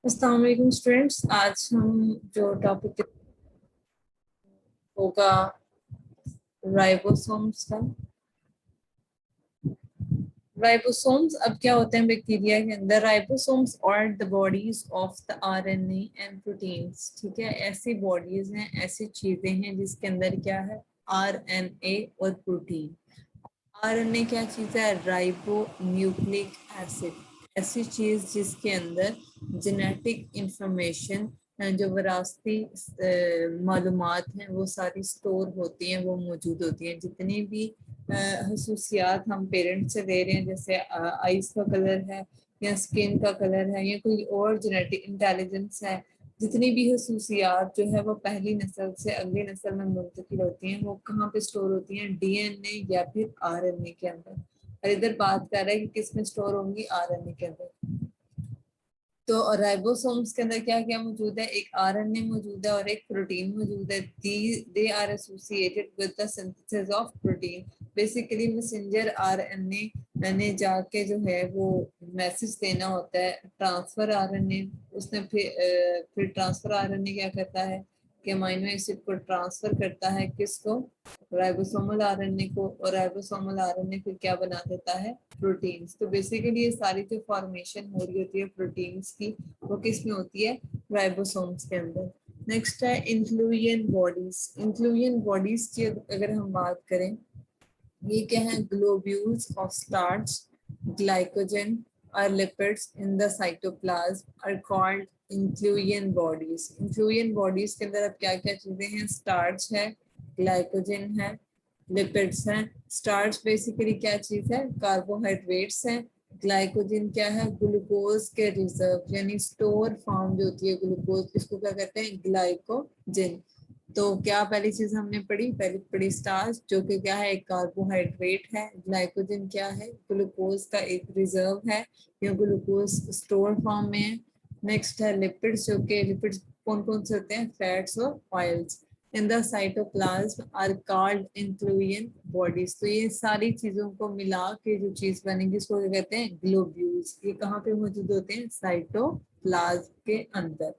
अस्सलाम वालेकुम स्टूडेंट्स। आज हम जो टॉपिक होगा राइबोसोम्स का। राइबोसोम्स अब क्या होते हैं बैक्टीरिया के अंदर? राइबोसोम्स और the bodies of the RNA and proteins. ठीक है, ऐसी बॉडीज हैं, ऐसी चीजें हैं जिसके अंदर क्या है? आरएनए और प्रोटीन। आरएनए क्या चीज है? Ribo nucleic acid. ऐसी चीज जिसके अंदर जेनेटिक इंफॉर्मेशन, जो विरासती मालूमात हैं वो सारी स्टोर होती हैं, वो मौजूद होती हैं। जितनी भी खसूसियात हम पेरेंट्स से ले रहे हैं, जैसे आइज का कलर है या स्किन का कलर है या कोई और जेनेटिक इंटेलिजेंस है, जितनी भी खसूसियात जो है वो पहली नस्ल से अगली नस्ल में मुंतकिल होती हैं, वो कहाँ पे स्टोर होती हैं? डीएनए या फिर आरएनए के अंदर। और इधर बात कर रहे हैं कि किस में स्टोर होंगी? आरएनए के अंदर। तो राइबोसोम्स के अंदर क्या क्या मौजूद है? एक आरएनए मौजूद है और एक प्रोटीन मौजूद है। They are associated with the synthesis of protein. Basically messenger RNA ने जाके जो है वो मैसेज देना होता है, ट्रांसफर आरएनए। उसने फिर ट्रांसफर आरएनए क्या करता है कि अमीनो एसिड को ट्रांसफर करता है, किसको? राइबोसोमल आरएनए को। और राइबोसोमल आरएनए फिर क्या बना देता है? प्रोटीन्स। तो बेसिकली ये सारी जो फॉर्मेशन हो रही होती है प्रोटीन्स की, वो किस में होती है? राइबोसोम्स के अंदर। नेक्स्ट है इंक्लूजन बॉडीज। इंक्लूजन बॉडीज की अगर हम बात करें, ये क्या है? ग्लोब्यूल्स ऑफ स्टार्च, ग्लाइकोजन और lipids in the cytoplasm are called inclusion bodies. Inclusion bodies के अंदर अब क्या क्या चीजें हैं? स्टार्च है, ग्लाइकोजन है, लिपिड्स हैं। स्टार्च बेसिकली क्या चीज है? कार्बोहाइड्रेट्स हैं। ग्लाइकोजन क्या है? ग्लूकोज के रिजर्व यानी स्टोर फॉर्म जो होती है ग्लूकोज, इसको क्या कहते हैं? ग्लाइकोजन। तो क्या पहली चीज हमने पढ़ी? पहली पढ़ी स्टार्च, जो कि क्या है? एक कार्बोहाइड्रेट है। ग्लाइकोजन क्या है? ग्लूकोज का एक रिजर्व है, या ग्लूकोज स्टोर फॉर्म में है। नेक्स्ट है लिपिड्स, जो कि लिपिड्स कौन कौन से होते हैं? फैट्स और oils in the cytoplasm are called inclusion bodies. तो ये सारी चीजों को मिला के जो चीज बनेगी इसको क्या कहते हैं? ग्लोब्यूल्स। ये कहाँ पे मौजूद होते हैं? साइटोप्लाज्म के अंदर।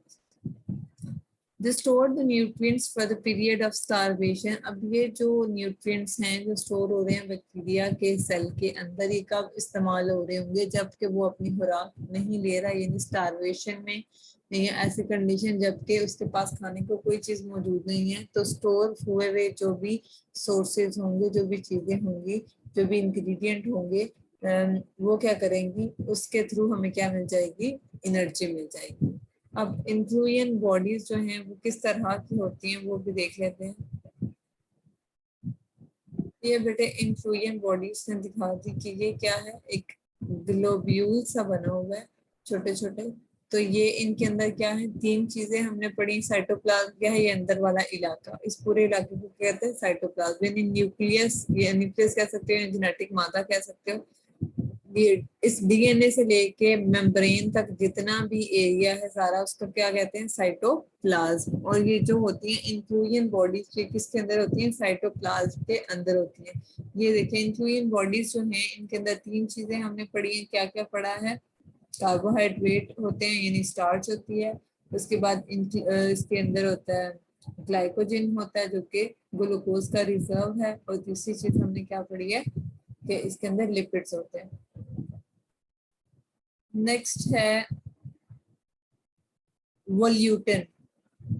They store the nutrients for the period of starvation। अब ये जो न्यूट्रिएंट्स हैं जो स्टोर हो रहे हैं बैक्टीरिया के सेल के अंदर, ये कब इस्तेमाल हो रहे होंगे? जबकि वो अपनी खुराक नहीं ले रहा, यानी स्टारवेशन में, या ऐसी कंडीशन जबकि उसके पास खाने को कोई चीज मौजूद नहीं है। तो स्टोर हुए हुए जो भी सोर्सेज होंगे, जो भी चीजें होंगी, जो भी इंग्रेडिएंट होंगे, वो क्या करेंगी? उसके थ्रू हमें क्या मिल जाएगी? एनर्जी मिल जाएगी। अब इंक्लूजन बॉडीज जो हैं वो किस तरह की होती हैं वो भी देख लेते हैं। ये बेटे इंक्लूजन बॉडीज ने दिखा दी कि ये क्या है? एक ग्लोब्यूल सा बना हुआ है, छोटे छोटे। तो ये इनके अंदर क्या है? तीन चीजें हमने पढ़ी। साइटोप्लाज्म क्या है? ये अंदर वाला इलाका। इस पूरे इलाके को कहते हैं साइटोप्लाज्म, यानी न्यूक्लियस। ये न्यूक्लियस कह सकते हो, जेनेटिक मादा कह सकते हो। ये इस डीएनए से लेके मेम्ब्रेन तक जितना भी एरिया है सारा, उसको क्या कहते हैं? साइटोप्लाज्म। और ये जो होती है इंक्लूजन बॉडीज, ये किसके अंदर होती हैं? साइटोप्लाज्म के अंदर होती हैं। ये देखिए इंक्लूजन बॉडीज जो हैं, इनके अंदर तीन चीजें हमने पढ़ी हैं। क्या क्या पढ़ा है? कार्बोहाइड्रेट होते हैं यानी स्टार्च होती है। उसके बाद इसके अंदर होता है ग्लाइकोजन होता है, जो कि ग्लूकोज का रिजर्व है। और तीसरी चीज हमने क्या पढ़ी है कि इसके अंदर लिपिड्स होते हैं। नेक्स्ट है volutin.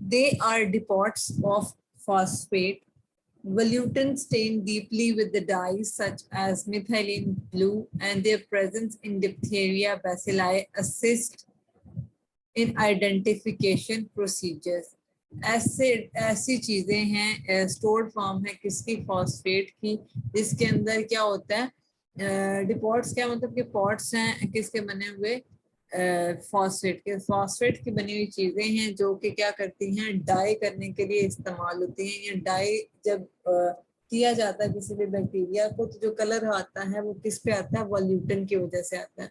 They are deposits of phosphate. Volutin stain deeply with the dyes such as methylene blue, and their presence in diphtheria bacilli assist in identification procedures. ऐसी चीजें हैं, स्टोर्ड फॉर्म है किसकी? फॉस्फेट की। जिसके अंदर क्या होता है? डिपॉट्स क्या मतलब कि पॉट्स हैं किसके बने हुए? फॉस्फेट के। फॉस्फेट की बनी हुई चीजें हैं जो कि क्या करती हैं? डाई करने के लिए इस्तेमाल होती हैं। ये डाई जब किया जाता है किसी भी बैक्टीरिया को, तो जो कलर आता है वो किस पे आता है? वॉल्यूटिन की वजह से आता है।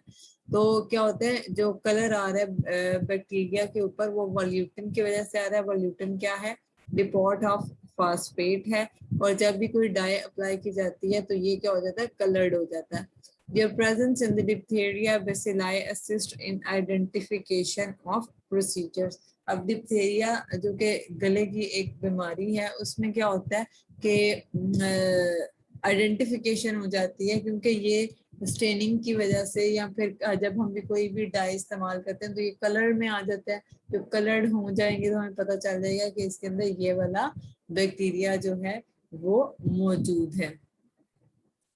तो क्या होता है? जो कलर आ रहा है बैक्टीरिया के ऊपर, वो वॉल्यूटिन की वजह से आ रहा है। वॉल्यूटिन क्या है? डिपॉट ऑफ फॉस्फेट है। और जब भी कोई डाई अप्लाई की जाती है तो ये क्या हो जाता है? कलर्ड हो जाता है। Their presence in the diphtheria bacilli assist in identification of procedures. अब डिप्थेरिया जो कि गले की एक बीमारी है उसमें क्या होता है कि आइडेंटिफिकेशन हो जाती है, क्योंकि ये स्टेनिंग की वजह से या फिर जब हम भी कोई भी डाई इस्तेमाल करते हैं तो ये कलर में आ जाता है। जब कलर्ड हो जाएंगे तो हमें पता चल जाएगा कि इसके अंदर ये वाला बैक्टीरिया जो है वो मौजूद है।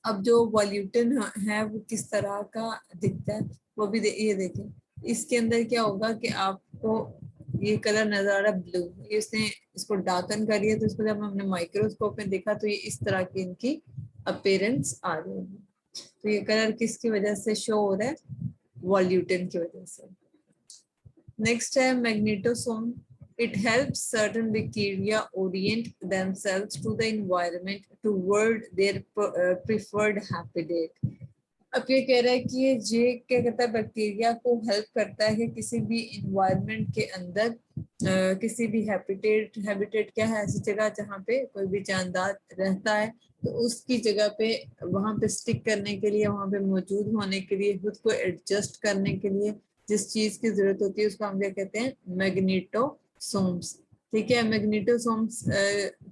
अब जो वॉल्यूटिन है वो किस तरह का दिखता है वो भी ये देखें। इसके अंदर क्या होगा कि आपको ये कलर नजर आ रहा है ब्लू, इसने इसको डार्कन करिए तो इसको जब हमने माइक्रोस्कोप में देखा तो ये इस तरह की इनकी अपीयरेंस आ रही है। तो ये कलर किसकी वजह से शो हो रहा है? वॉल्यूटिन की वजह से। नेक्स्ट है मैग्नेटोसोम। It helps certain bacteria orient themselves to the environment toward their preferred habitat. अब ये कह रहा है कि ये क्या कहता है, बैक्टीरिया को हेल्प करता है कि किसी भी इन्वायरमेंट के अंदर किसी भी हैबिटेट क्या है, ऐसी जगह जहाँ पे कोई भी जानदार रहता है तो उसकी जगह पे वहां पे स्टिक करने के लिए, वहां पे मौजूद होने के लिए, खुद को एडजस्ट करने के लिए जिस चीज की जरूरत होती है उसको हम क्या कहते हैं? मैग्नेटोसोम्स। ठीक है, मैग्नेटोसोम्स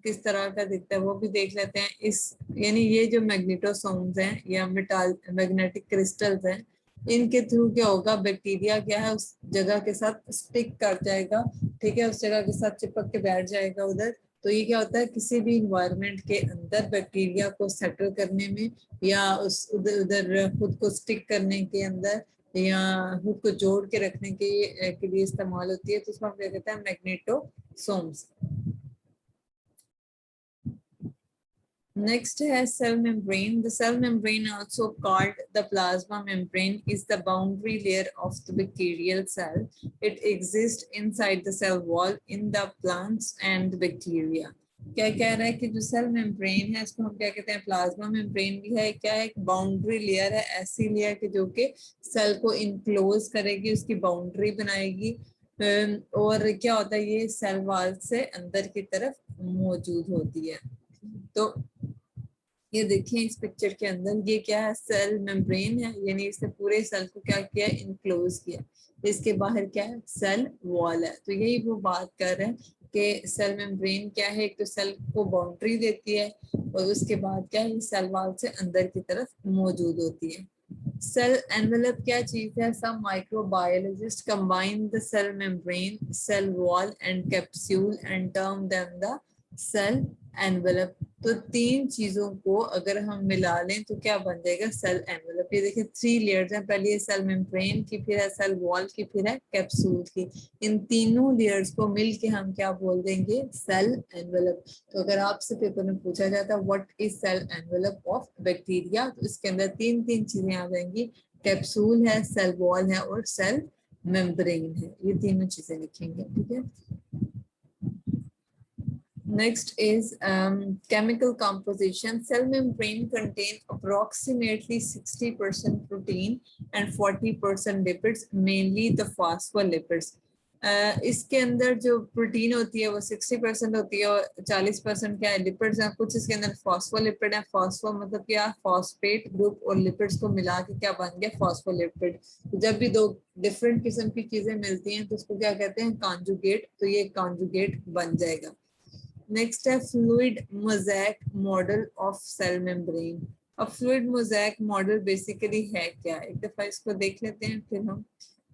किस तरह का दिखता है वो भी देख लेते हैं। इस यानी ये जो मैग्नेटोसोम्स हैं या मैग्नेटिक क्रिस्टल्स हैं, इनके थ्रू क्या होगा, बैक्टीरिया क्या है उस जगह के साथ स्टिक कर जाएगा। ठीक है, उस जगह के साथ चिपक के बैठ जाएगा उधर। तो ये क्या होता है, किसी भी इन्वायरमेंट के अंदर बैक्टीरिया को सेटल करने में या उस उधर उधर खुद को स्टिक करने के अंदर या खुद को जोड़ के रखने के लिए इस्तेमाल होती है। तो उसको हम क्या कहते हैं? मैग्नेटोसोम्स। Next has cell membrane. The cell membrane, also called the plasma membrane, is the boundary layer of the bacterial cell. It exists inside the cell wall in the plants and bacteria. क्या कह रहा है कि जो cell membrane है इसको हम क्या कहते हैं? प्लाज्मा मेम्ब्रेन भी है। क्या है? एक बाउंड्री लेयर है, ऐसी लेयर कि जो कि सेल को इनक्लोज करेगी, उसकी बाउंड्री बनाएगी। और क्या होता है, ये सेल वॉल से अंदर की तरफ मौजूद होती है। तो ये देखिए इस पिक्चर के अंदर ये क्या है? सेल मेम्ब्रेन है, यानी इसने पूरे सेल को क्या किया? इनक्लोज किया। इसके बाहर क्या है? सेल वॉल है। तो यही वो बात कर रहे हैं कि सेल मेम्ब्रेन क्या है, एक तो सेल को बाउंड्री देती है और उसके बाद क्या है, सेल वॉल से अंदर की तरफ मौजूद होती है। सेल एनवेलप क्या चीज है? Some microbiologist combine the cell membrane, cell wall and capsule and term them the cell envelope. तो तीन चीजों को अगर हम मिला लें तो क्या बन जाएगा? Cell envelope. ये देखिए 3 लेयर्स हैं, पहले ये सेल मेम्ब्रेन की, फिर है सेल वॉल की, फिर है कैप्सूल की। इन तीनों लेयर्स को मिल के हम क्या बोल देंगे? Cell envelope. तो अगर आपसे पेपर में पूछा जाता है what is cell envelope of bacteria, तो इसके अंदर तीन चीजें आ जाएंगी। कैप्सूल है, सेल वॉल है और सेल मेम्ब्रेन है। ये तीनों चीजें लिखेंगे। ठीक है। Next is chemical composition. Cell membrane contain approximately 60% protein and 40% lipids, mainly the phospholipids. इसके अंदर जो प्रोटीन होती है वो 60% होती है और 40% क्या है? लिपिड्स हैं। कुछ इसके अंदर फॉस्फोलिपिड है। फॉस्फो मतलब क्या? फॉस्फेट ग्रुप, और लिपिड्स को मिला के क्या बन गया? फॉस्फोलिपिड। तो जब भी दो डिफरेंट किस्म की चीजें मिलती हैं तो उसको क्या कहते हैं? कॉन्जुगेट। तो ये कॉन्जुगेट बन जाएगा। नेक्स्ट है fluid mosaic model of cell membrane. अब फ्लूइड मोज़ैक मॉडल बेसिकली है क्या? एक दफा इसको देख लेते हैं, फिर हम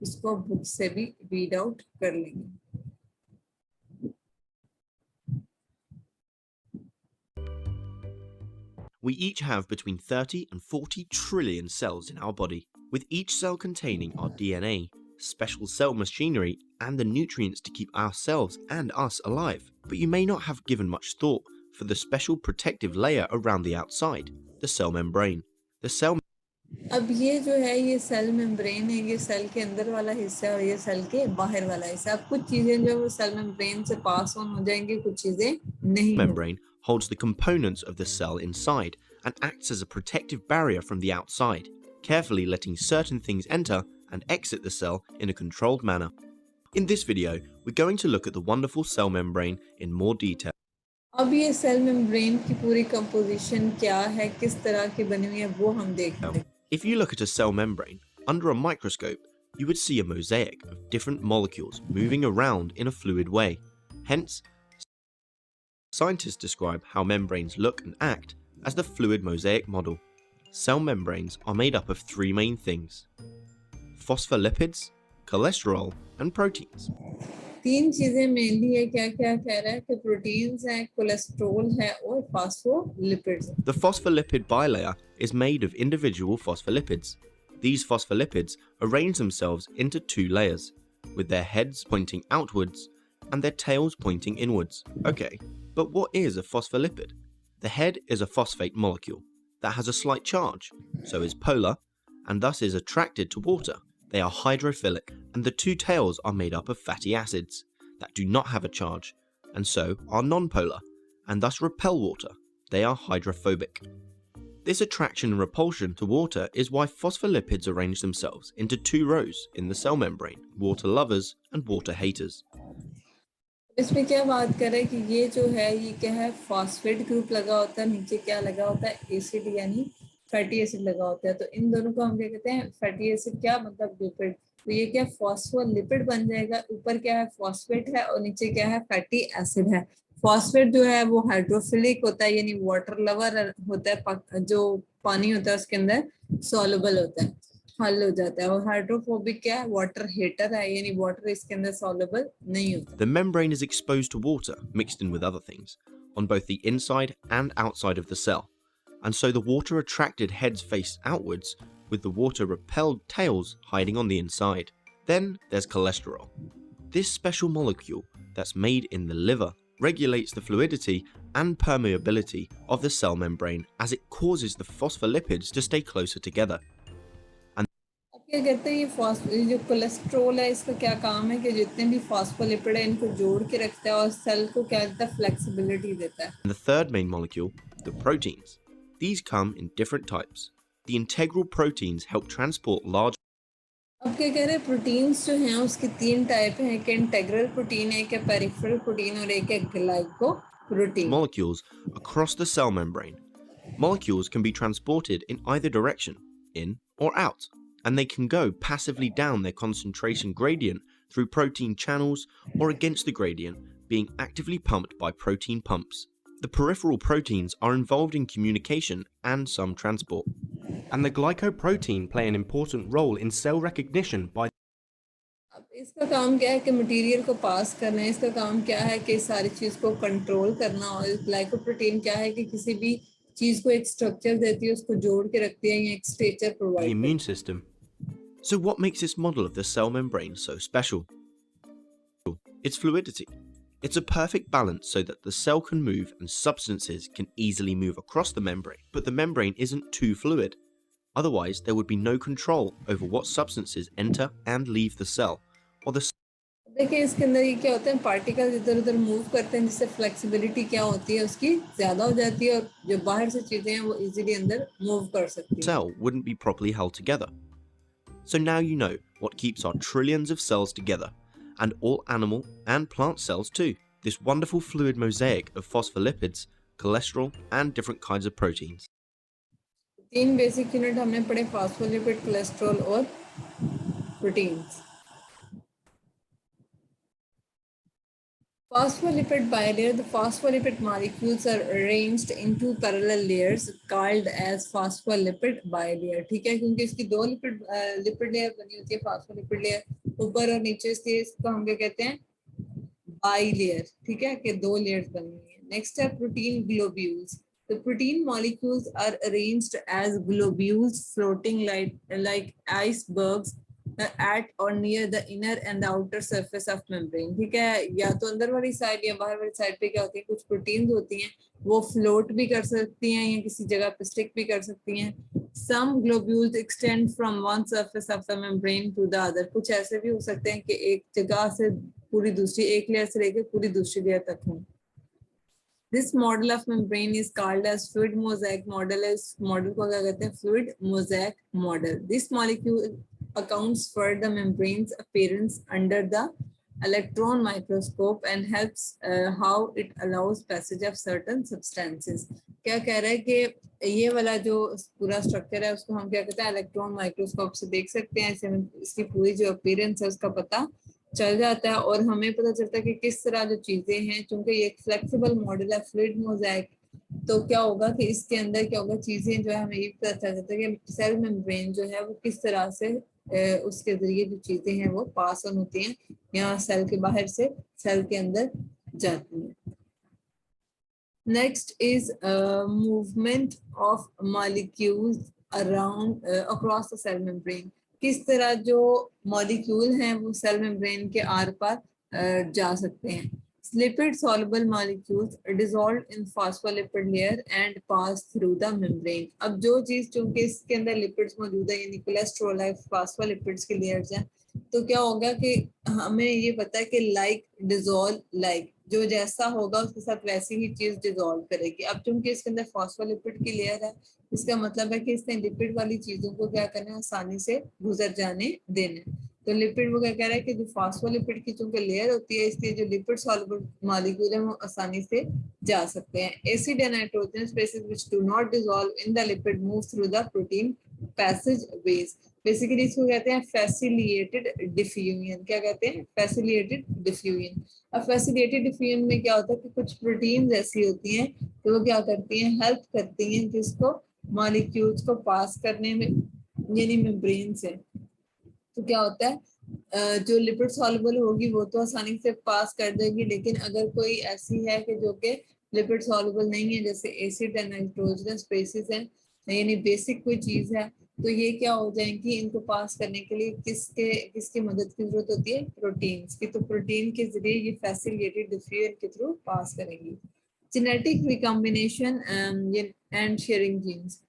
इसको बुक से भी रीड आउट कर लेंगे। We each have between 30 and 40 trillion cells in our body, with each cell containing our DNA, special cell machinery, and the nutrients to keep ourselves and us alive. But you may not have given much thought for the special protective layer around the outside, the cell membrane. The cell अब ये जो है ये cell membrane है, ये cell के अंदर वाला हिस्सा है और ये सेल के बाहर वाला हिस्सा। अब कुछ चीजें जो सेल मेम्ब्रेन से पास ऑन हो जाएंगी, कुछ चीजें नहीं। membrane holds the components of the cell inside and acts as a protective barrier from the outside, carefully letting certain things enter and exit the cell in a controlled manner. In this video, we're going to look at the wonderful cell membrane in more detail. अब ये cell membrane की पूरी composition क्या है, किस तरह की बनी हुई है, वो हम देखते हैं। If you look at a cell membrane under a microscope, you would see a mosaic of different molecules moving around in a fluid way. Hence, scientists describe how membranes look and act as the fluid mosaic model. Cell membranes are made up of three main things: phospholipids, cholesterol, and proteins. तीन चीजें mainly है, क्या क्या कह रहा है कि proteins हैं, कोलेस्ट्रॉल है और phospholipids. The phospholipid bilayer is made of individual phospholipids. These phospholipids arrange themselves into two layers, with their heads pointing outwards and their tails pointing inwards. Okay, but what is a phospholipid? The head is a phosphate molecule that has a slight charge, so is polar, and thus is attracted to water. They are hydrophilic, and the two tails are made up of fatty acids that do not have a charge, and so are nonpolar, and thus repel water. They are hydrophobic. This attraction and repulsion to water is why phospholipids arrange themselves into two rows in the cell membrane: water lovers and water haters. इसमें क्या बात कर रहे हैं कि ये जो है ये क्या है, फॉस्फेट ग्रुप लगा होता है, नीचे क्या लगा होता है, एसिड यानी फैटी एसिड लगा होता है। तो इन दोनों को हम क्या कहते हैं, फैटी एसिड क्या मतलब लिपिड। तो ये क्या फॉस्फोलिपिड बन जाएगा, ऊपर क्या है फॉस्फेट है और नीचे क्या है फैटी एसिड है। फॉस्फेट जो है वो हाइड्रोफिलिक होता है यानी वाटर लवर होता है, जो पानी होता है उसके अंदर सॉल्युबल होता है, हल हो जाता है। और हाइड्रोफोबिक क्या है, वाटर हेटर है यानी वाटर इसके अंदर सॉल्युबल नहीं होता। The membrane is exposed to water mixed in with other things on both the inside and outside of the cell, and so the water attracted heads face outwards with the water repelled tails hiding on the inside. Then there's cholesterol. This special molecule that's made in the liver regulates the fluidity and permeability of the cell membrane as it causes the phospholipids to stay closer together. क्या कहते हैं ये जो cholesterol है इसका क्या काम है कि जितने भी फॉस्फोलिपिड है इनको जोड़ के रखता है और सेल को क्या देता है, फ्लेक्सिबिलिटी देता है। And the third main molecule, the proteins. These come in different types. The integral proteins help transport large अब क्या कह रहे हैं, प्रोटीन्स जो हैं उसके तीन टाइप हैं, एक इंटेग्रल प्रोटीन है, एक है पेरिफेरल प्रोटीन और एक है glycoprotein. molecules across the cell membrane. Molecules can be transported in either direction, in or out, and they can go passively down their concentration gradient through protein channels or against the gradient, being actively pumped by protein pumps. The peripheral proteins are involved in communication and some transport. And the glycoprotein play an important role in cell recognition by अब इसका काम क्या है कि material को पास करना है, इसका काम क्या है कि सारी चीज को कंट्रोल करना। और ग्लाइकोप्रोटीन क्या है कि किसी भी चीज को एक स्ट्रक्चर देती है, उसको जोड़ के रखती है या एक स्ट्रक्चर the प्रोवाइड करती है। immune system. So what makes this model of the cell membrane so special? Its fluidity. It's a perfect balance so that the cell can move and substances can easily move across the membrane, but the membrane isn't too fluid. Otherwise, there would be no control over what substances enter and leave the cell, or the देखिए इसके अंदर ये क्या होता है, particles इधर उधर move करते हैं जिससे फ्लेक्सिबिलिटी क्या होती है उसकी ज्यादा हो जाती है और जो बाहर से चीजें हैं वो इजीली अंदर मूव कर सकती हैं। cell wouldn't be properly held together. So now you know what keeps our trillions of cells together, and all animal and plant cells too. This wonderful fluid mosaic of phospholipids, cholesterol, and different kinds of proteins. तीन basic unit हमने पढ़े, phospholipid, cholesterol और proteins. Phospholipid bilayer. The phospholipid molecules are arranged in two parallel layers called as phospholipid bilayer. ठीक है, क्योंकि इसकी दो lipid layer बनी होती है, फॉस्फोलिपिड लेयर ऊपर और नीचे, इसलिए इसको हम क्या कहते हैं, बाइलेयर। ठीक है, कि दो लेयर्स बनी हुई है। नेक्स्ट है protein globules. The protein molecules are arranged as globules floating like icebergs at or near the inner and the outer surface of membrane. ठीक है, या तो अंदर वाली साइड या बाहर वाली साइड पे क्या होती है, कुछ प्रोटीन्स होती हैं वो फ्लोट भी कर सकती हैं या किसी जगह पे स्टिक भी कर सकती हैं. Some globules extend from one surface of the membrane to the other. कुछ ऐसे भी हो सकते हैं कि एक जगह से पूरी दूसरी, एक लेयर से लेकर पूरी दूसरी लेयर तक हो. This model of membrane is called as fluid mosaic model. इस मॉडल को क्या कहते हैं, fluid mosaic model. This molecule accounts for the membrane's appearance under the electron microscope and helps how it allows passage of certain substances. क्या कह रहा है कि ये वाला जो पूरा स्ट्रक्चर है उसको हम क्या कहते हैं, इलेक्ट्रॉन माइक्रोस्कोप से देख सकते हैं, ऐसे में इसकी पूरी जो अपीयरेंस है उसका पता चल जाता है और हमें पता चलता है कि किस तरह जो चीजें हैं, क्योंकि ये एक फ्लेक्सिबल मॉडल है, फ्लूइड मोज़ेक, तो क्या होगा कि इसके अंदर क्या होगा, चीजें जो है हमें ये पता चल जाता है कि सेल मेम्ब्रेन जो है वो किस तरह से उसके जरिए जो चीजें हैं वो पास ऑन होती हैं, यहाँ सेल के बाहर से सेल के अंदर जाती हैं। Next is movement of molecules around across the cell membrane. किस तरह जो मॉलिक्यूल हैं वो सेल मेम्ब्रेन के आर पार जा सकते हैं। Lipid soluble molecules dissolved in phospholipid layer and pass through the membrane. अब जो चीज चूंकि इसके अंदर लिपिड्स मौजूद है, यानी कोलेस्ट्रॉल है, फॉस्फोलिपिड्स की लेयर्स हैं, तो क्या होगा कि हमें ये पता है कि लाइक डिजोल्व लाइक, जो जैसा होगा उसके साथ वैसी ही चीज डिजोल्व करेगी। अब चूंकि इसके अंदर फॉस्फोलिपिड की लेयर है, इसका मतलब है कि इसने लिपिड वाली चीजों को क्या करना है, आसानी से गुजर जाने देना। तो लिपिड वो क्या कह रहा है कि जो फॉस्फोलिपिड की चूंकि लेयर होती है, इसलिए जो लिपिड सॉल्युबल मॉलिक्यूल है वो आसानी से जा सकते हैं। Acid and nitrogen species which do not dissolve in the lipid move through the protein passageways. Basically इसको कहते हैं फैसिलिटेटेड डिफ्यूजन। क्या कहते हैं? Facilitated diffusion. अब फैसिलिटेटेड डिफ्यूजन में क्या होता है कि कुछ प्रोटीन ऐसी होती हैं तो वो क्या करती हैं, हेल्प करती हैं जिसको मॉलिक्यूल्स को पास करने में, यानी मेम्ब्रेन से। तो क्या होता है, जो लिपिड सॉल्युबल होगी वो तो आसानी से पास कर देगी, लेकिन अगर कोई ऐसी है कि जो कि लिपिड सॉल्युबल नहीं है, जैसे एसिड एंड नाइट्रोजन स्पेसिस है, यानी बेसिक कोई चीज है, तो ये क्या हो जाएंगी, इनको पास करने के लिए किसकी मदद की जरूरत होती है, प्रोटीन्स की। तो प्रोटीन के जरिए ये फैसिलिटेटेड डिफ्यूजन के थ्रू पास करेंगी। Genetic recombination and sharing genes.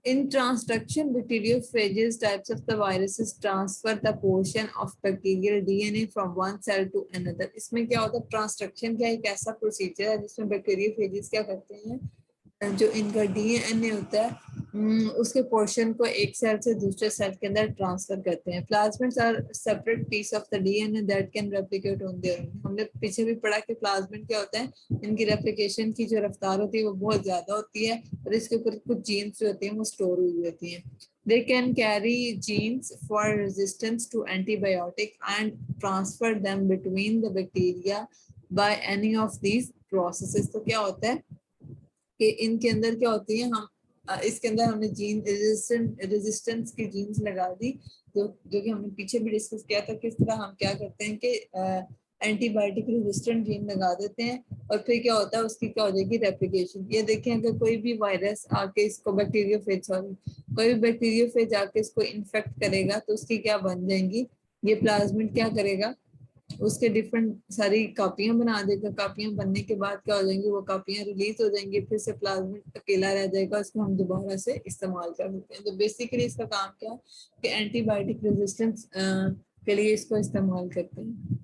In transduction, bacteriophages types of the viruses transfer the portion of bacterial DNA from one cell to another. इसमें क्या होता है, ट्रांसड्रक्शन क्या एक ऐसा प्रोसीजर है जिसमें बैक्टीरियोफेजेस क्या करते हैं, जो इनका डीएनए होता है उसके पोर्शन को एक सेल से दूसरे सेल के अंदर ट्रांसफर करते हैं। Plasmids are separate piece of the DNA that can replicate on their own. हमने पीछे भी पढ़ा कि प्लाज्मिड क्या होता है, इनकी रेप्लिकेशन की जो रफ्तार होती है वो बहुत ज्यादा होती है और इसके ऊपर कुछ जीन्स जो होती हैं वो स्टोर हुई होती हैं। They can carry genes for resistance to antibiotic and transfer them between the bacteria by any of these processes. तो क्या होता है कि इनके अंदर क्या होती है, हम इसके अंदर हमने जीन रेजिस्टेंस की जीन्स लगा दी, जो कि हमने पीछे भी डिस्कस किया था किस तरह हम क्या करते हैं कि एंटीबायोटिक रेजिस्टेंट जीन लगा देते हैं और फिर क्या होता है, उसकी क्या हो जाएगी, रेप्लिकेशन। ये देखें, अगर कोई भी वायरस आके इसको कोई भी बैक्टीरियोफेज आके इसको इन्फेक्ट करेगा तो उसकी क्या बन जाएंगी, ये प्लाज्मिड क्या करेगा, उसके डिफरेंट सारी कापियां बना देगा। कापियां बनने के बाद क्या हो जाएंगी, वो कापियां रिलीज हो जाएंगी, फिर से प्लाज्मिड अकेला रह जाएगा, उसको हम दोबारा से इस्तेमाल कर सकते हैं। तो बेसिकली इसका काम क्या है कि एंटीबायोटिक रेजिस्टेंस के लिए इसको इस्तेमाल करते हैं।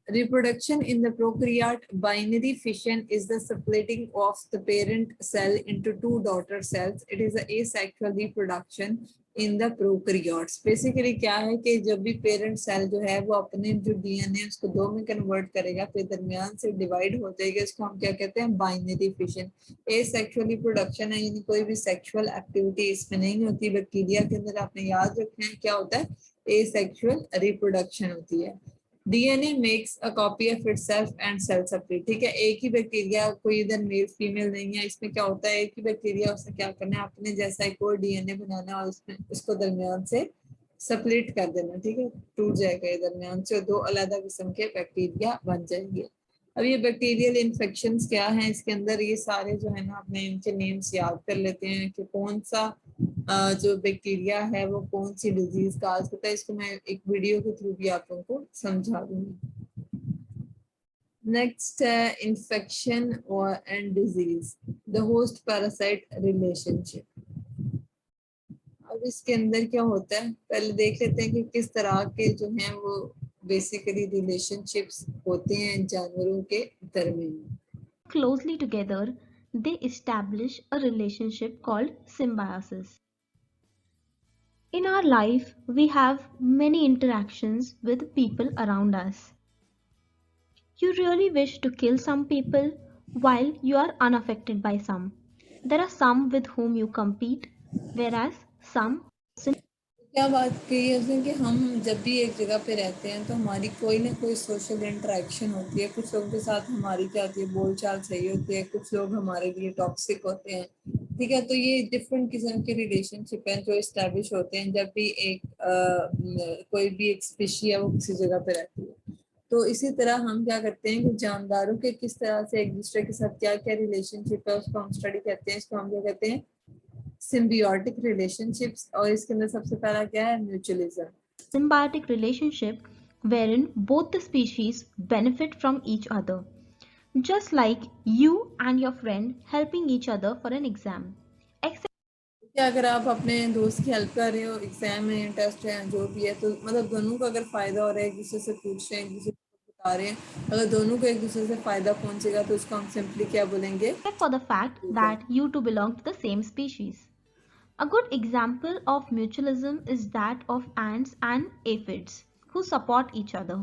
Reproduction in the prokaryote binary fission is the splitting of the parent cell into two daughter cells. It is a asexual reproduction in the prokaryotes. Basically क्या है कि जब भी parent cell जो है वो अपने जो DNA उसको दो में convert करेगा, फिर दरमियान से divide हो जाएगा, इसको हम क्या कहते हैं, binary fission. Asexual reproduction है, यानी कोई भी sexual activity इसमें नहीं होती। बैक्टीरिया के अंदर आपने याद रखना है क्या होता है, asexual reproduction होती है। DNA makes a copy of itself and cell separate. ठीक है, एक ही बैक्टीरिया, कोई इधर मेल फीमेल नहीं है, इसमें क्या होता है, एक ही बैक्टीरिया, उसने क्या करना है, अपने जैसा एक और डीएनए बनाना और उसमें उसको दरमियान से सेपरेट कर देना। ठीक है, टूट जाएगा ये दरमियान से, दो अलग किस्म के बैक्टीरिया बन जाएंगे। अब ये बैक्टीरियल इन्फेक्शंस क्या हैं इसके अंदर, ये सारे जो है ना अपने इनके नेम्स याद कर लेते हैं कि कौन सा जो बैक्टीरिया है वो कौन सी डिजीज काज करता है। इसको मैं एक वीडियो के थ्रू भी आप लोगों को समझा दूंगी। नेक्स्ट है इन्फेक्शन और and disease, the host parasite relationship. अब इसके अंदर क्या होता है, पहले देख लेते हैं कि किस तरह के जो हैं वो बेसिकली रिलेशनशिप्स होते हैं जानवरों के दरमियान। Closely together, they establish a relationship called symbiosis. In our life, we have many interactions with people around us. You really wish to kill some people while you are unaffected by some. There are some with whom you compete, whereas some. क्या बात कही है उसने कि हम जब भी एक जगह पे रहते हैं तो हमारी कोई ना कोई सोशल इंटरेक्शन होती है, कुछ लोगों के साथ हमारी क्या होती है, बोलचाल सही होती है, कुछ लोग हमारे लिए टॉक्सिक होते हैं। ठीक है, तो ये डिफरेंट किस्म के रिलेशनशिप हैं जो इस्टेब्लिश होते हैं जब भी एक कोई भी एक स्पीशी है वो किसी जगह पे रहती है। तो इसी तरह हम क्या करते हैं कि जानदारों के किस तरह से एक दूसरे के साथ क्या क्या रिलेशनशिप है उसको हम स्टडी करते हैं। इसको हम क्या कहते हैं, सिम्बियोटिक रिलेशनशिप्स। और इसके अंदर सबसे पहला क्या है, mutualism. Symbiotic relationship wherein both the species benefit from each other, just like you and your friend helping each other for an exam. Except क्या अगर आप अपने दोस्त की हेल्प कर रहे हो, एग्जाम में इंटरेस्ट है जो भी है, तो मतलब दोनों को अगर फायदा हो रहा है, एक दूसरे से पूछ रहे हैं, एक दूसरे को बता रहे हैं, अगर दोनों को एक दूसरे से फायदा पहुंचेगा तो उसको हम सिंपली क्या बोलेंगे, for the fact that you two belong to the same species. A good example of mutualism is that of ants and aphids, who support each other.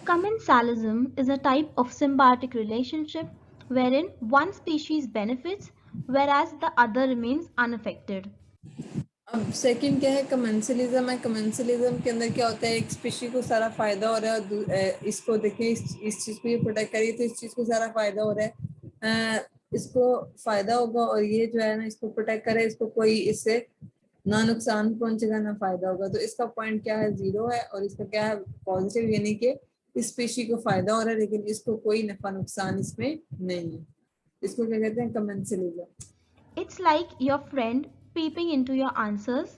Commensalism is a type of symbiotic relationship wherein one species benefits whereas the other remains unaffected. अब second क्या है, commensalism है। Commensalism के अंदर क्या होता है, एक स्पीशी को सारा फायदा हो रहा है और इसको देखें, इस चीज को ये प्रोटेक्ट करिए तो इस चीज को सारा फायदा हो रहा है, इसको फायदा होगा और ये जो है ना इसको प्रोटेक्ट करे, इसको कोई इससे ना नुकसान पहुंचेगा ना फायदा होगा। तो इसका पॉइंट क्या है, जीरो है। और इसका क्या है, पॉजिटिव, यानी कि इस स्पीशी को फायदा हो रहा है लेकिन इसको कोई नफा नुकसान इसमें नहीं है। इसको क्या कहते हैं, commensalism. It's like your friend peeping into your answers,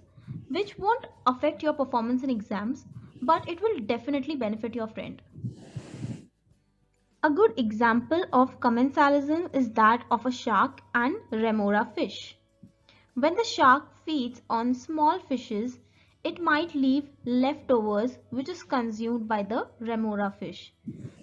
which won't affect your performance in exams, but it will definitely benefit your friend. A good example of commensalism is that of a shark and remora fish. When the shark feeds on small fishes, it might leave leftovers which is consumed by the remora fish.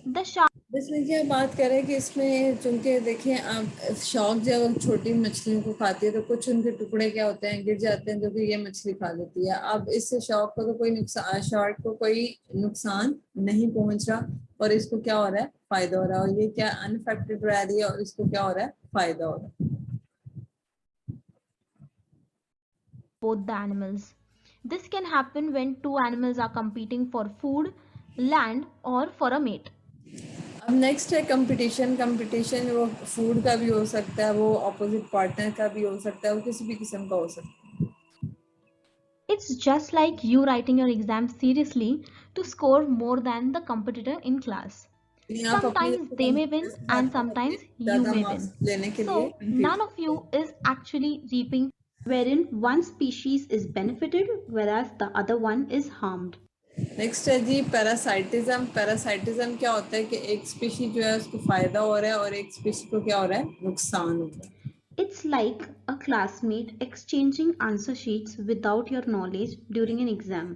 The shark इसमें क्या बात कर रहे हैं कि इसमें चूंकि देखिए आप, शॉक जब छोटी मछलियों को खाती है तो कुछ उनके टुकड़े क्या होते हैं, गिर जाते हैं, जो कि ये मछली खा लेती है। अब इससे शॉक को तो कोई नुकसान, शार्क को कोई नुकसान नहीं पहुंच रहा और इसको क्या हो रहा है, फायदा हो रहा है। और ये क्या अनफेक्टेड रह रही है और इसको क्या हो रहा है, फायदा हो रहा है। both the animals. This can happen when two animals are competing for food, land, or for a mate. अब नेक्स्ट है कंपटीशन। कंपटीशन वो फूड का भी हो सकता है, वो ऑपोजिट पार्टनर का भी हो सकता है, वो किसी भी किस्म का हो सकता है। It's just like you writing your exam seriously to score more than the competitor in class. आप अपने Sometimes they may win and sometimes you ज्यादा may मार्क्स win. लेने के लिए So, compete। none of you is actually reaping wherein one species is benefited whereas the other one is harmed. Next है जी parasitism. Parasitism क्या होता है कि एक स्पीशी जो है उसको फायदा हो रहा है और एक स्पीशी को क्या हो रहा है, नुकसान हो रहा है। It's like a classmate exchanging answer sheets without your knowledge during an exam.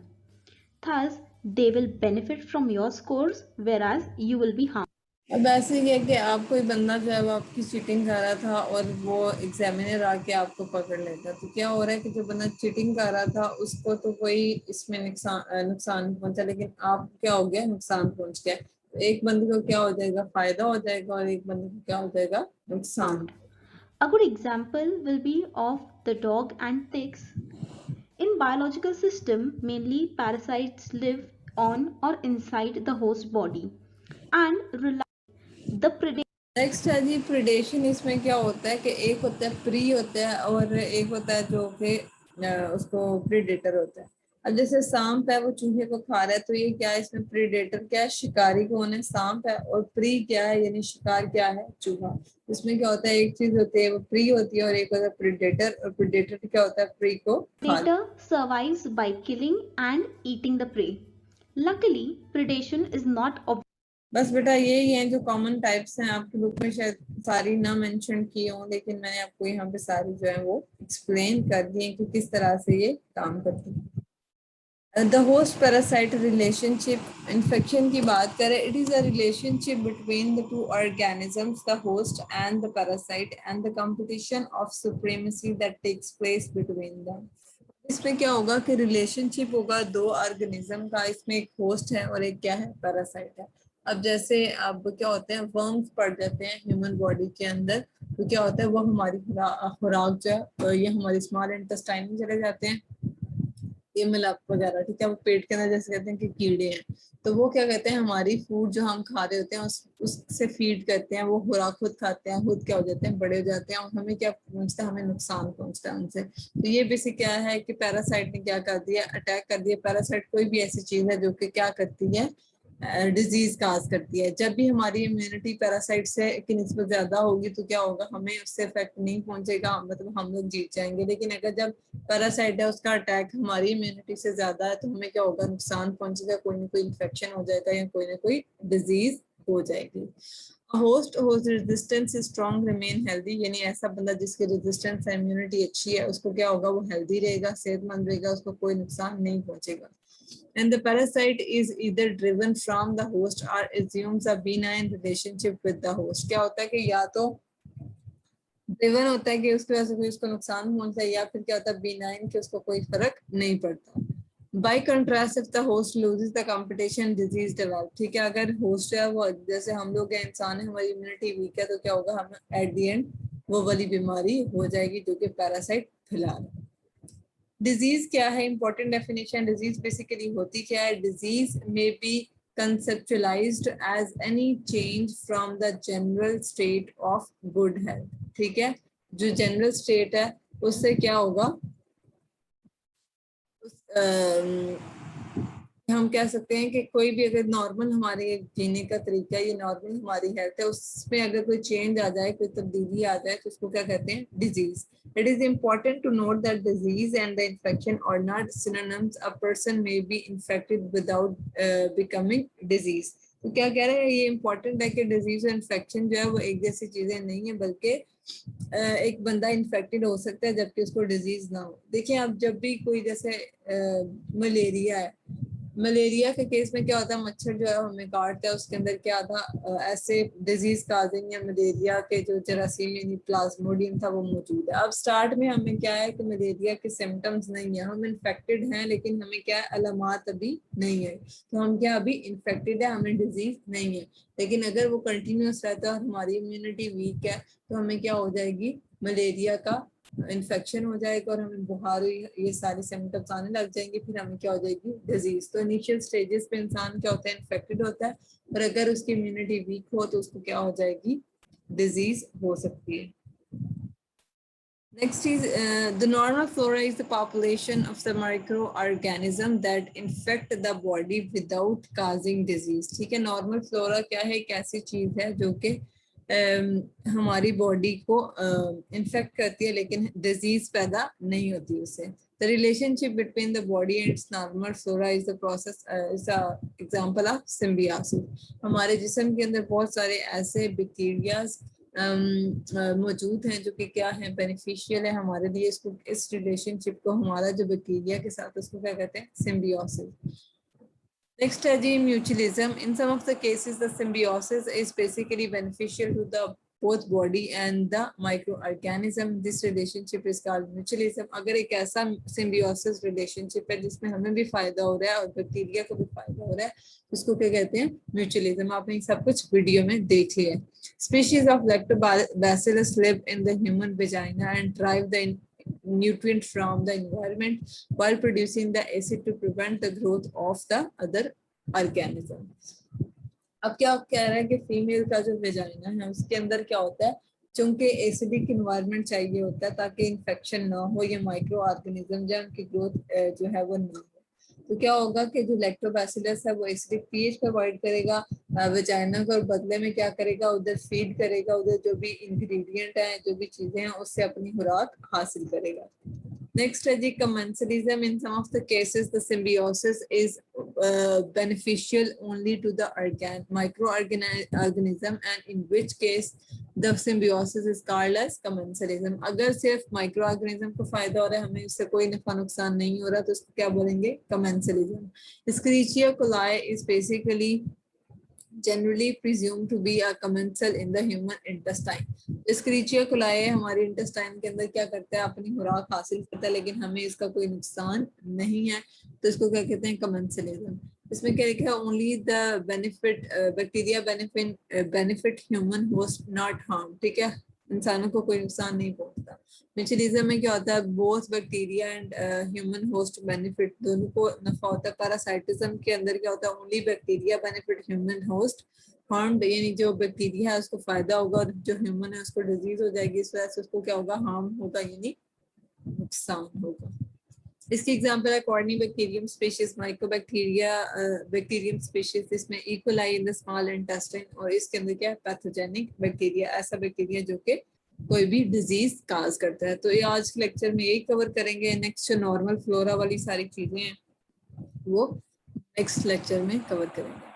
Thus, they will benefit from your scores whereas you will be harmed. अब ऐसे ही है कि आप, कोई बंदा जो है वो आपकी चीटिंग कर रहा था और वो एग्जामिनर आके आपको पकड़ लेता, तो क्या हो रहा है कि जो बंदा चीटिंग कर रहा था उसको तो कोई इसमें नुकसान नहीं पहुंचा, लेकिन आप क्या हो गया, नुकसान पहुंच गया। तो एक बंदे को क्या हो जाएगा, फायदा हो जाएगा और एक बंदे को क्या हो जाएगा, नुकसान। A good example will be of the dog and ticks. In biological system, mainly parasites live on or inside the host body and rely the predator. Next है जी प्रिडेशन। इसमें क्या होता है कि एक होता है प्री होता है और एक होता है जो कि उसको प्रीडेटर होता है। अब जैसे सांप है वो चूहे को खा रहा है, तो ये क्या है, इसमें प्रीडेटर क्या है, शिकारी कौन है, सांप है, और प्री क्या है यानी शिकार क्या है, चूहा। इसमें क्या होता है, एक चीज होती है वो प्री होती है और एक होता है प्रीडेटर, और प्रीडेटर क्या होता है, प्री को खा। Predator survives by killing and eating the prey. Luckily, predation is not obvious. बस बेटा यही है जो कॉमन टाइप्स हैं, आपकी बुक में शायद सारी ना मेंशन की हो, लेकिन मैंने आपको यहाँ पे सारी जो है वो एक्सप्लेन कर दी है कि किस तरह से ये काम करती है। The host parasite relationship. Infection की बात करें, it is a relationship between the two organisms, the host and the parasite, and the competition of supremacy that takes place between them. इसमें क्या होगा कि रिलेशनशिप होगा दो ऑर्गेनिज्म का, इसमें एक होस्ट है और एक क्या है, पैरासाइट है। अब जैसे अब क्या होते हैं, वर्म्स पड़ जाते हैं ह्यूमन बॉडी के अंदर, तो क्या होता है वो हमारी खुराक जो है ये हमारी स्मॉल इंटेस्टाइन में चले जाते हैं, ये मिलाप वगैरह, ठीक है, वो पेट के अंदर जैसे कहते हैं कि कीड़े हैं, तो वो क्या कहते हैं हमारी फूड जो हम खा रहे होते हैं उससे फीड करते हैं, वो खुराक खुद खाते हैं, खुद क्या हो जाते हैं, बड़े हो जाते हैं, और हमें क्या पहुंचता है, हमें नुकसान पहुंचता है उनसे। तो ये बेसिक क्या है कि पैरासाइट ने क्या कर दिया, अटैक कर दिया। पैरासाइट कोई भी ऐसी चीज है जो कि क्या करती है, डिजीज काज करती है। जब भी हमारी इम्यूनिटी पैरासाइट से की निस्बत ज्यादा होगी तो क्या होगा, हमें उससे इफेक्ट नहीं पहुंचेगा, मतलब हम लोग जीत जाएंगे। लेकिन अगर जब पैरासाइट है उसका अटैक हमारी इम्यूनिटी से ज्यादा है तो हमें क्या होगा, नुकसान पहुंचेगा, कोई ना कोई इन्फेक्शन हो जाएगा या कोई ना कोई डिजीज हो जाएगी। Host host resistance strong remain healthy, यानी ऐसा बंदा जिसकी रेजिस्टेंस इम्यूनिटी अच्छी है उसको क्या होगा, वो हेल्दी रहेगा, सेहतमंद रहेगा, उसको कोई नुकसान नहीं पहुंचेगा। And the parasite is either driven from the host or assumes a benign relationship with the host. क्या होता है कि या तो ड्रिवन होता है कि उसकी वजह से कोई उसको नुकसान पहुंचता है, या फिर क्या होता है बिनाइन कि उसको कोई फर्क नहीं पड़ता। By contrast if the host loses the competition disease develop, ठीक है, अगर होस्ट है वो जैसे हम लोग हैं, इंसान है, हमारी इम्यूनिटी वीक है, तो क्या होगा, हमें एट द एंड वो वाली बीमारी हो जाएगी जो कि पैरासाइट फैला रहा है। डिजीज क्या है, इंपॉर्टेंट डेफिनेशन। डिजीज बेसिकली होती क्या है, डिजीज में B conceptualized as any change from the general state of good health, ठीक है, जो जनरल स्टेट है उससे क्या होगा, हम कह सकते हैं कि कोई भी अगर नॉर्मल हमारे जीने का तरीका, ये नॉर्मल हमारी हेल्थ है, उसमें अगर कोई चेंज आ जाए, कोई तब्दीली आ जाए, तो उसको क्या कहते हैं, disease. It is important to note that disease and the infection are not synonyms. A person may be infected without becoming disease. तो क्या कह रहे हैं, ये इंपॉर्टेंट है कि डिजीज और इन्फेक्शन जो है वो एक जैसी चीजें नहीं है, बल्कि एक बंदा इन्फेक्टेड हो सकता है जबकि उसको डिजीज ना हो। देखिए आप जब भी कोई जैसे मलेरिया है, मलेरिया के केस में क्या होता है, मच्छर जो है हमें काटता है, उसके अंदर क्या था, ऐसे डिजीज काजिंग या मलेरिया के जो जरासीम यानी प्लाज्मोडियम था वो मौजूद है। अब स्टार्ट में हमें क्या है कि मलेरिया के सिम्टम्स नहीं है, हम इन्फेक्टेड हैं, लेकिन हमें क्या है, अलामात अभी नहीं है, तो हम क्या अभी इन्फेक्टेड है, हमें डिजीज नहीं है। लेकिन अगर वो कंटिन्यूस रहता है और हमारी इम्यूनिटी वीक है तो हमें क्या हो जाएगी, मलेरिया का इन्फेक्शन हो जाएगा और हमें बुखार, ये सारे सिम्टम्स आने लग जाएंगे, फिर हमें क्या हो जाएगी, डिजीज। तो इनिशियल स्टेजेस पे इंसान क्या होता है, इन्फेक्टेड होता है, और अगर उसकी इम्यूनिटी वीक हो तो उसको क्या हो जाएगी, डिजीज हो सकती है। Next is the normal flora is the population of the microorganism that infect the body without causing disease. ठीक है, नॉर्मल फ्लोरा क्या है, एक ऐसी चीज है जो कि हमारी बॉडी को इन्फेक्ट करती है लेकिन डिजीज पैदा नहीं होती उससे। The relationship between the body and its normal flora is the process is a example of symbiosis. हमारे जिस्म के अंदर बहुत सारे ऐसे बैक्टीरिया मौजूद हैं जो कि क्या है, बेनिफिशियल है हमारे लिए। इसको, इस रिलेशनशिप को हमारा जो बैक्टीरिया के साथ, उसको क्या कहते हैं, सिम्बियोसिस। Next है जी mutualism. In some of the cases, the symbiosis is basically beneficial to the both body and the microorganism. This relationship is called mutualism. अगर एक ऐसा symbiosis relationship है जिसमें हमें भी फायदा हो रहा है और बैक्टीरिया को भी फायदा हो रहा है, उसको क्या कहते हैं, mutualism. आपने सब कुछ वीडियो में देख लिया है। Species of lactobacillus live in the human vagina and drive the nutrient from the environment while producing the acid to prevent the growth of the other organism. अब क्या कह रहा है कि फीमेल का जो वेजाइना है उसके अंदर क्या होता है, चूंकि एसिडिक इन्वायरमेंट चाहिए होता है ताकि इन्फेक्शन ना हो या माइक्रो ऑर्गेनिज्म जो उनकी ग्रोथ जो है वो ना हो। तो क्या होगा कि जो लैक्टोबैसिलस है वो एसिडिक पीएच प्रोवाइड करेगा वेजाइना को, और बदले में क्या करेगा, उधर फीड करेगा, उधर जो भी इंग्रेडिएंट है, जो भी चीजें हैं, उससे अपनी खुराक हासिल करेगा। Next है जी commensalism. In some of the cases, the symbiosis is beneficial only to the microorganism, and in which case the symbiosis is called as commensalism. अगर सिर्फ माइक्रोऑर्गेनिज्म को फायदा हो रहा है, हमें उससे कोई नफा नुकसान नहीं हो रहा, तो उसको क्या बोलेंगे, commensalism. Escherichia coli is basically generally presumed to be a commensal in the human intestine. Escherichia coli हमारे इंटेस्टाइन के अंदर क्या करता है, अपनी खुराक हासिल करता है, लेकिन हमें इसका कोई नुकसान नहीं है, तो इसको क्या कहते हैं, commensalism. इसमें क्या लिखा है, only the benefit bacteria benefit human host not harm, ठीक है, इंसानों को कोई नुकसान नहीं पहुंचता। म्यूचुअलिज्म में क्या होता है, both bacteria and human host benefit, दोनों को नफा होता है। पैरासाइटिज्म के अंदर क्या होता है, only bacteria benefit human host harm, यानी जो बैक्टीरिया है उसको फायदा होगा और जो ह्यूमन है उसको डिजीज हो जाएगी, इस वजह से उसको क्या होगा, हार्म होगा, यानी नुकसान होगा। इसकी एग्जांपल है corynebacterium species, microbacteria bacterium species, इसमें E coli in the small intestine, और इसके अंदर क्या है, पैथोजेनिक बैक्टीरिया, ऐसा बैक्टीरिया जो कि कोई भी डिजीज काज करता है। तो ये आज के लेक्चर में यही कवर करेंगे। नेक्स्ट जो नॉर्मल फ्लोरा वाली सारी चीजें हैं वो नेक्स्ट लेक्चर में कवर करेंगे।